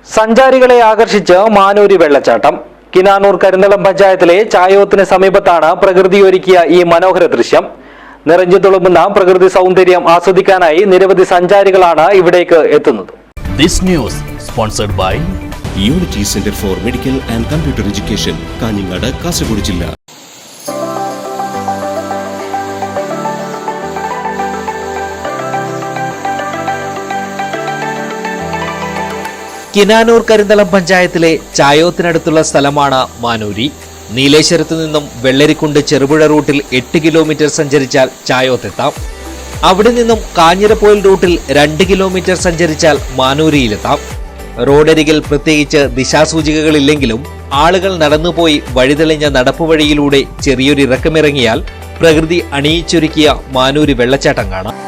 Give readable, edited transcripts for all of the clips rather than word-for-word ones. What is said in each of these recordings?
സഞ്ചാരികളെ ആകർഷിച്ച് മാനൂരി വെള്ളച്ചാട്ടം. കിനാനൂർ കരിന്തളം പഞ്ചായത്തിലെ ചായോത്തിന് സമീപത്താണ് പ്രകൃതിയൊരുക്കിയ ഈ മനോഹര ദൃശ്യം. നിറഞ്ഞു തുളുമ്പുന്ന പ്രകൃതി സൗന്ദര്യം ആസ്വദിക്കാനായി നിരവധി സഞ്ചാരികളാണ് ഇവിടേക്ക് എത്തുന്നത്. This news sponsored by Unity Center for Medical and Computer Education, Kanhangad, Kasaragod ജില്ല. കിനാനൂർ കരിന്തളം പഞ്ചായത്തിലെ ചായോത്തിനടുത്തുള്ള സ്ഥലമാണ് മാനൂരി. നീലേശ്വരത്തു നിന്നും വെള്ളരിക്കുണ്ട് ചെറുപുഴ റൂട്ടിൽ 8 കിലോമീറ്റർ സഞ്ചരിച്ചാൽ ചായോത്തെത്താം. അവിടെ നിന്നും കാഞ്ഞിരപ്പോയിൽ റൂട്ടിൽ 2 കിലോമീറ്റർ സഞ്ചരിച്ചാൽ മാനൂരിയിലെത്താം. റോഡരികിൽ പ്രത്യേകിച്ച് ദിശാസൂചികകളില്ലെങ്കിലും ആളുകൾ നടന്നുപോയി വഴിതെളിഞ്ഞ നടപ്പുവഴിയിലൂടെ ചെറിയൊരു ഇറക്കമിറങ്ങിയാൽ പ്രകൃതി അണിയിച്ചൊരുക്കിയ മാനൂരി വെള്ളച്ചാട്ടം കാണാം.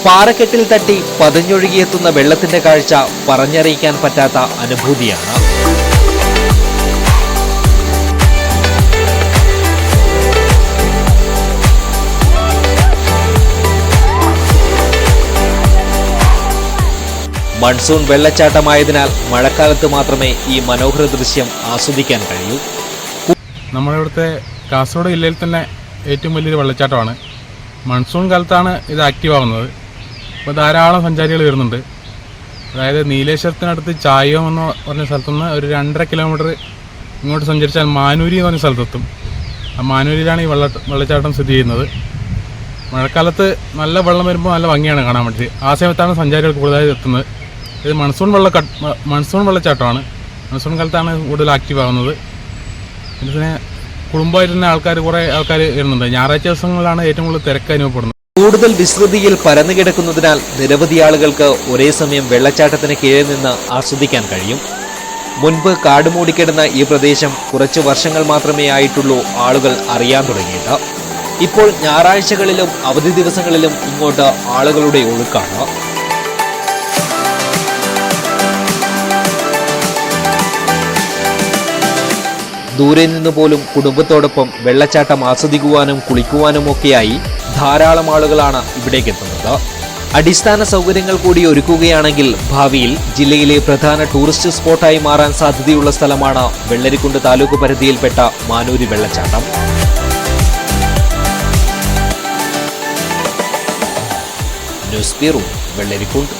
പാറക്കെട്ടിൽ തട്ടി പതഞ്ഞൊഴുകിയെത്തുന്ന വെള്ളത്തിന്റെ കാഴ്ച പറഞ്ഞറിയിക്കാൻ പറ്റാത്ത അനുഭൂതിയാണ്. മൺസൂൺ വെള്ളച്ചാട്ടമായതിനാൽ മഴക്കാലത്ത് മാത്രമേ ഈ മനോഹര ദൃശ്യം ആസ്വദിക്കാൻ കഴിയൂ. നമ്മുടെ ഇവിടുത്തെ കാസർഗോഡ് ജില്ലയിൽ തന്നെ ഏറ്റവും വലിയൊരു വെള്ളച്ചാട്ടമാണ്. മൺസൂൺ കാലത്താണ് ഇത് ആക്റ്റീവ് ആവുന്നത്. ഇപ്പോൾ ധാരാളം സഞ്ചാരികൾ വരുന്നുണ്ട്. അതായത് നീലേശ്വരത്തിനടുത്ത് ചായം എന്ന് പറഞ്ഞ സ്ഥലത്തുനിന്ന് ഒരു 2.5 കിലോമീറ്റർ ഇങ്ങോട്ട് സഞ്ചരിച്ചാൽ മാനൂരി എന്ന് പറഞ്ഞ സ്ഥലത്തെത്തും. ആ മാനൂരിയിലാണ് ഈ വെള്ളച്ചാട്ടം സ്ഥിതി ചെയ്യുന്നത്. മഴക്കാലത്ത് നല്ല വെള്ളം വരുമ്പോൾ നല്ല ഭംഗിയാണ് കാണാൻ വേണ്ടി. ആ സമയത്താണ് സഞ്ചാരികൾ കൂടുതലായി എത്തുന്നത്. ഇത് മൺസൂൺ വെള്ളച്ചാട്ടമാണ്. മൺസൂൺ കാലത്താണ് കൂടുതൽ ആക്റ്റീവ് ആവുന്നത്. പിന്നെ കുടുംബമായിട്ട് തന്നെ കുറേ ആൾക്കാർ വരുന്നുണ്ട്. ഞായറാഴ്ച ദിവസങ്ങളിലാണ് ഏറ്റവും കൂടുതൽ തിരക്ക് അനുഭവപ്പെടുന്നത്. കൂടുതൽ വിസ്തൃതിയിൽ പരന്നുകിടക്കുന്നതിനാൽ നിരവധി ആളുകൾക്ക് ഒരേ സമയം വെള്ളച്ചാട്ടത്തിന് കീഴിൽ നിന്ന് ആസ്വദിക്കാൻ കഴിയും. മുൻപ് കാട് മൂടിക്കിടന്ന ഈ പ്രദേശം കുറച്ചു വർഷങ്ങൾ മാത്രമേ ആയിട്ടുള്ളൂ ആളുകൾ അറിയാൻ തുടങ്ങിയിട്ട്. ഇപ്പോൾ ഞായറാഴ്ചകളിലും അവധി ദിവസങ്ങളിലും ഇങ്ങോട്ട് ആളുകളുടെ ഒഴുക്കാണ്. ദൂരെ നിന്ന് പോലും കുടുംബത്തോടൊപ്പം വെള്ളച്ചാട്ടം ആസ്വദിക്കുവാനും കുളിക്കുവാനും ഒക്കെയായി ധാരാളം ആളുകളാണ് ഇവിടേക്ക് എത്തുന്നത്. അടിസ്ഥാന സൗകര്യങ്ങൾ കൂടി ഒരുക്കുകയാണെങ്കിൽ ഭാവിയിൽ ജില്ലയിലെ പ്രധാന ടൂറിസ്റ്റ് സ്പോട്ടായി മാറാൻ സാധ്യതയുള്ള സ്ഥലമാണ് വെള്ളരിക്കുണ്ട് താലൂക്ക് പരിധിയിൽപ്പെട്ട മാനൂരി വെള്ളച്ചാട്ടം. News bureau, Vellarikundu.